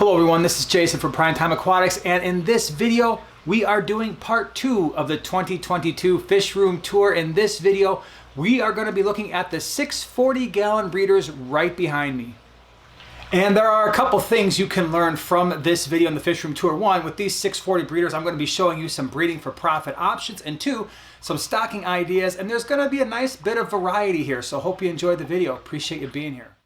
Hello everyone, this is Jason from Primetime Aquatics, and in this video we are doing part 2 of the 2022 fish room tour. In this video we are going to be looking at the 640 gallon breeders right behind me. And there are a couple things you can learn from this video in the fish room tour. One, with these 640 breeders I'm going to be showing you some breeding for profit options, and two, some stocking ideas, and there's going to be a nice bit of variety here, so hope you enjoyed the video. Appreciate you being here.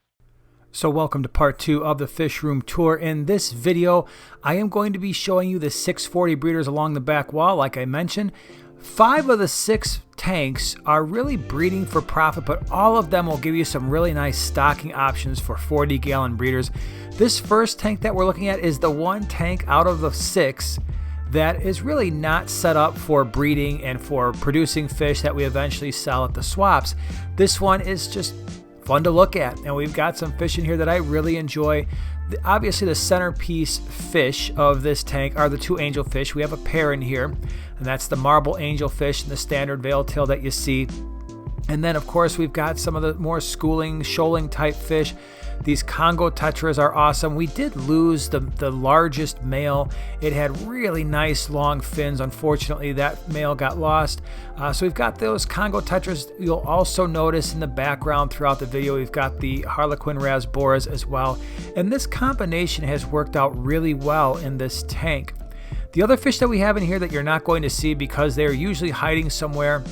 So welcome to part 2 of the fish room tour. In this video, I am going to be showing you the 640 breeders along the back wall. Like I mentioned, 5 of the 6 tanks are really breeding for profit, but all of them will give you some really nice stocking options for 40 gallon breeders. This first tank that we're looking at is the one tank out of the 6 that is really not set up for breeding and for producing fish that we eventually sell at the swaps. This one is just fun to look at, and we've got some fish in here that I really enjoy. Obviously the centerpiece fish of this tank are the 2 angelfish. We have a pair in here, and that's the marble angelfish and the standard veil tail that you see. And then of course we've got some of the more schooling, shoaling type fish. These Congo tetras are awesome. We did lose the largest male. It had really nice long fins. Unfortunately, that male got lost. So we've got those Congo tetras. You'll also notice in the background throughout the video, we've got the Harlequin rasboras as well. And this combination has worked out really well in this tank. The other fish that we have in here that you're not going to see because they're usually hiding somewhere,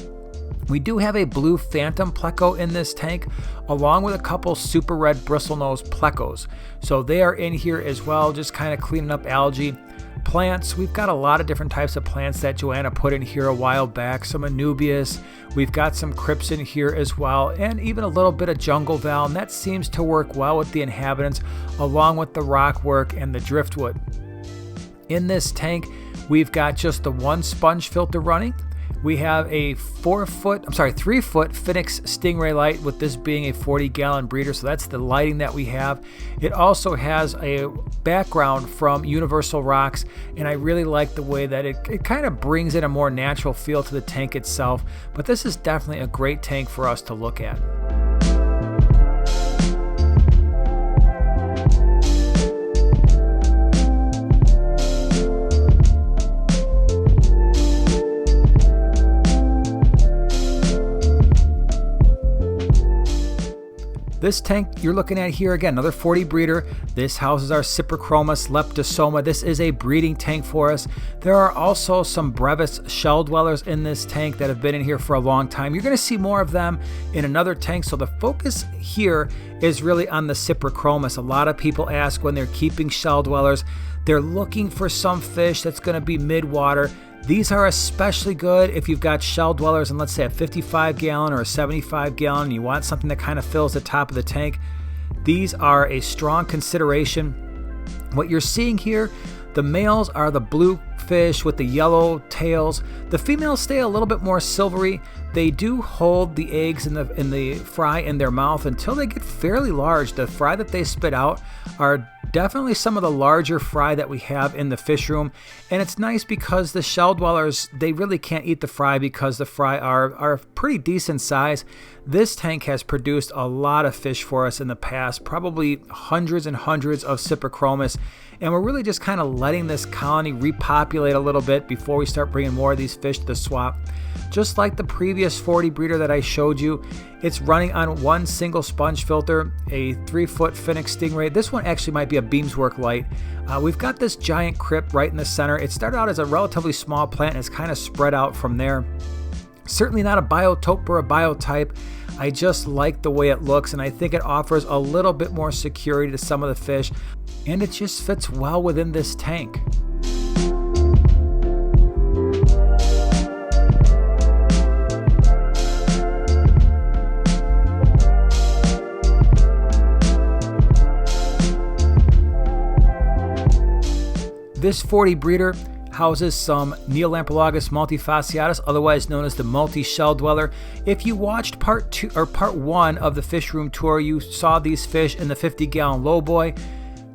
we do have a blue phantom pleco in this tank, along with a couple super red bristlenose plecos. So they are in here as well, just kind of cleaning up algae. Plants, we've got a lot of different types of plants that Joanna put in here a while back. Some anubias, we've got some crypts in here as well, and even a little bit of jungle val, and that seems to work well with the inhabitants, along with the rockwork and the driftwood. In this tank, we've got just the one sponge filter running. We have a 3-foot Phoenix Stingray light, with this being a 40 gallon breeder, so that's the lighting that we have. It also has a background from Universal Rocks, and I really like the way that it kind of brings in a more natural feel to the tank itself, but this is definitely a great tank for us to look at. This tank you're looking at here, again, another 40 breeder. This houses our Cyprichromis leptosoma. This is a breeding tank for us. There are also some brevis shell dwellers in this tank that have been in here for a long time. You're going to see more of them in another tank, so the focus here is really on the Cyprichromis. A lot of people ask when they're keeping shell dwellers, they're looking for some fish that's going to be mid-water. These are especially good if you've got shell dwellers in, let's say, a 55 gallon or a 75 gallon, and you want something that kind of fills the top of the tank. These are a strong consideration. What you're seeing here, the males are the blue fish with the yellow tails. The females stay a little bit more silvery. They do hold the eggs in the fry in their mouth until they get fairly large. The fry that they spit out are definitely some of the larger fry that we have in the fish room, and it's nice because the shell dwellers, they really can't eat the fry because the fry are pretty decent size. This tank has produced a lot of fish for us in the past, probably hundreds and hundreds of Cyprichromis, and we're really just kind of letting this colony repopulate a little bit before we start bringing more of these fish to the swap. Just like the previous 40 breeder that I showed you, it's running on one single sponge filter, a 3-foot Phoenix Stingray. This one actually might be a Beamswork light. We've got this giant crypt right in the center. It started out as a relatively small plant and it's kind of spread out from there. Certainly not a biotope or a biotype. I just like the way it looks, and I think it offers a little bit more security to some of the fish, and it just fits well within this tank. This 40 breeder houses some Neolamprologus multifasciatus, otherwise known as the multi-shell dweller. If you watched part 1 of the fish room tour, you saw these fish in the 50 gallon lowboy.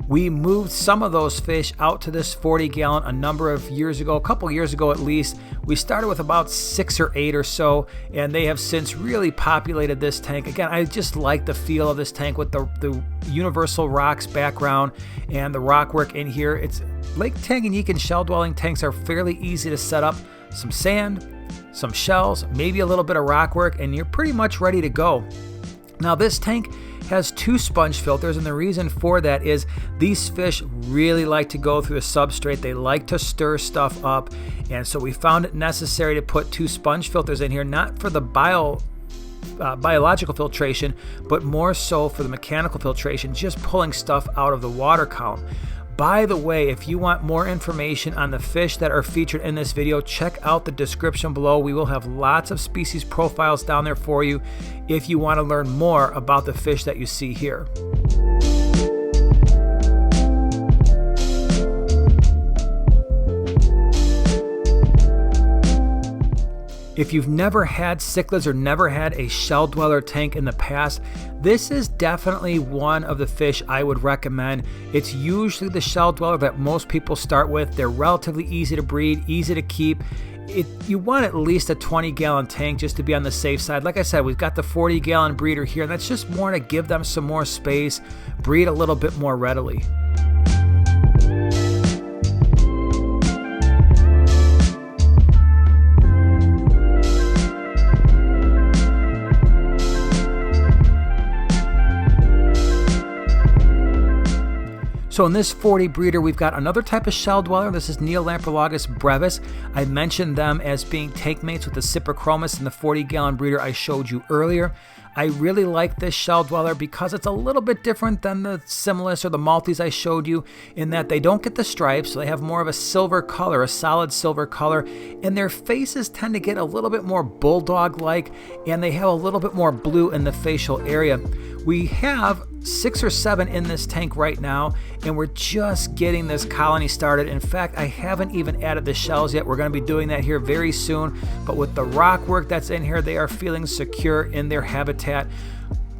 We moved some of those fish out to this 40-gallon a number of years ago, a couple years ago at least. We started with about 6 or 8 or so, and they have since really populated this tank. Again, I just like the feel of this tank with the universal rocks background and the rock work in here. It's Lake Tanganyika and shell dwelling tanks are fairly easy to set up. Some sand, some shells, maybe a little bit of rock work, and you're pretty much ready to go. Now this tank has 2 sponge filters, and the reason for that is these fish really like to go through the substrate. They like to stir stuff up, and so we found it necessary to put 2 sponge filters in here, not for the biological filtration, but more so for the mechanical filtration, just pulling stuff out of the water column. By the way, if you want more information on the fish that are featured in this video, check out the description below. We will have lots of species profiles down there for you if you want to learn more about the fish that you see here. If you've never had cichlids or never had a shell dweller tank in the past, this is definitely one of the fish I would recommend. It's usually the shell dweller that most people start with. They're relatively easy to breed, easy to keep. You want at least a 20-gallon tank just to be on the safe side. Like I said, we've got the 40-gallon breeder here, and that's just more to give them some more space, breed a little bit more readily. So in this 40 breeder, we've got another type of shell dweller. This is Neolamprologus brevis. I mentioned them as being tank mates with the Cyprichromis in the 40-gallon breeder I showed you earlier. I really like this shell dweller because it's a little bit different than the Similis or the Maltese I showed you in that they don't get the stripes. So they have more of a silver color, a solid silver color, and their faces tend to get a little bit more bulldog-like, and they have a little bit more blue in the facial area. We have 6 or 7 in this tank right now, and we're just getting this colony started. In fact, I haven't even added the shells yet. We're going to be doing that here very soon, but with the rock work that's in here, they are feeling secure in their habitat.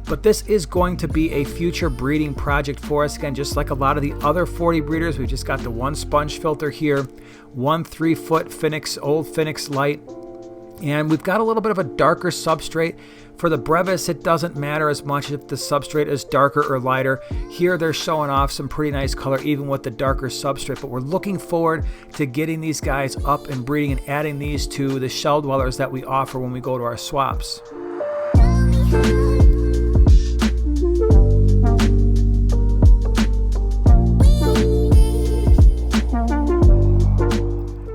But this is going to be a future breeding project for us. Again, just like a lot of the other 40 breeders, we've just got the 1 sponge filter here, 1 3-foot Phoenix, old Phoenix light, and we've got a little bit of a darker substrate. For the brevis, it doesn't matter as much if the substrate is darker or lighter. Here they're showing off some pretty nice color even with the darker substrate, but we're looking forward to getting these guys up and breeding and adding these to the shell dwellers that we offer when we go to our swaps.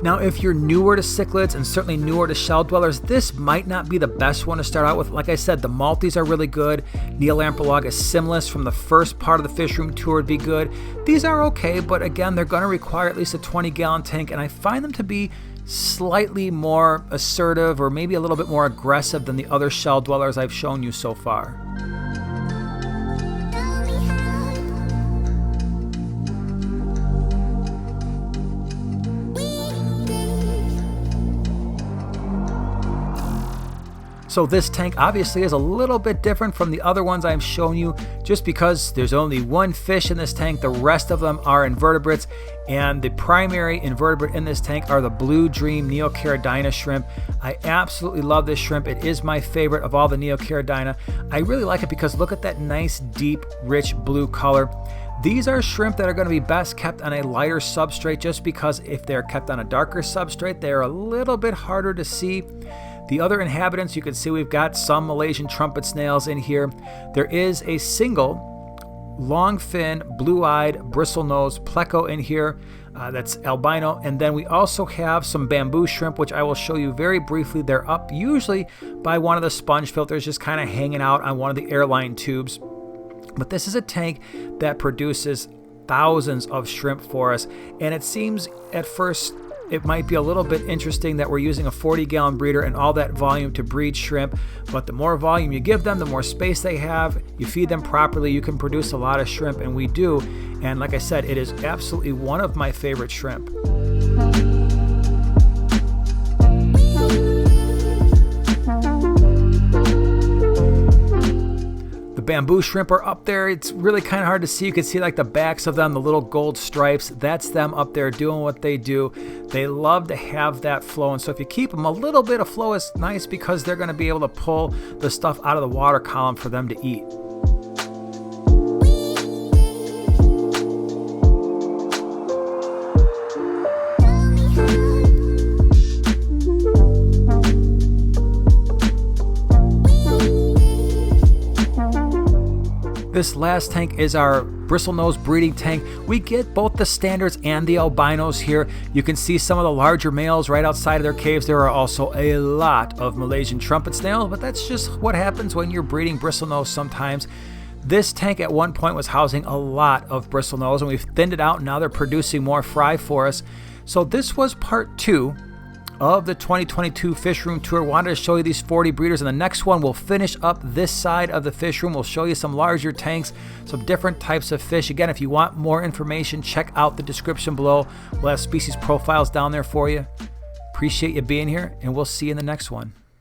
Now, if you're newer to cichlids and certainly newer to shell dwellers, this might not be the best one to start out with. Like I said, the Maltese are really good. Neolamprologus similis from the first part of the fish room tour would be good. These are okay, but again, they're going to require at least a 20-gallon tank, and I find them to be slightly more assertive or maybe a little bit more aggressive than the other shell dwellers I've shown you so far. So this tank obviously is a little bit different from the other ones I've shown you just because there's only 1 fish in this tank. The rest of them are invertebrates, and the primary invertebrate in this tank are the Blue Dream Neocaridina shrimp. I absolutely love this shrimp. It is my favorite of all the Neocaridina. I really like it because look at that nice, deep, rich blue color. These are shrimp that are going to be best kept on a lighter substrate just because if they're kept on a darker substrate, they're a little bit harder to see. The other inhabitants, you can see we've got some Malaysian trumpet snails in here. There is a single long fin, blue-eyed, bristlenose pleco in here that's albino. And then we also have some bamboo shrimp, which I will show you very briefly. They're up usually by one of the sponge filters, just kind of hanging out on one of the airline tubes. But this is a tank that produces thousands of shrimp for us. And it seems at first it might be a little bit interesting that we're using a 40-gallon breeder and all that volume to breed shrimp, but the more volume you give them, the more space they have. You feed them properly, you can produce a lot of shrimp, and we do. And like I said, it is absolutely one of my favorite shrimp. bamboo shrimp are up there. It's really kind of hard to see. You can see like the backs of them, the little gold stripes. That's them up there doing what they do. They love to have that flow. And so if you keep them, a little bit of flow is nice because they're going to be able to pull the stuff out of the water column for them to eat. This last tank is our Bristlenose breeding tank. We get both the standards and the albinos here. You can see some of the larger males right outside of their caves. There are also a lot of Malaysian trumpet snails, but that's just what happens when you're breeding Bristlenose sometimes. This tank at one point was housing a lot of Bristlenose, and we've thinned it out, and now they're producing more fry for us. So this was part 2 of the 2022 fish room tour. Wanted to show you these 40 breeders, and the next one we'll finish up this side of the fish room. We'll show you some larger tanks, some different types of fish. Again, if you want more information, check out the description below. We'll have species profiles down there for you. Appreciate you being here, and we'll see you in the next one.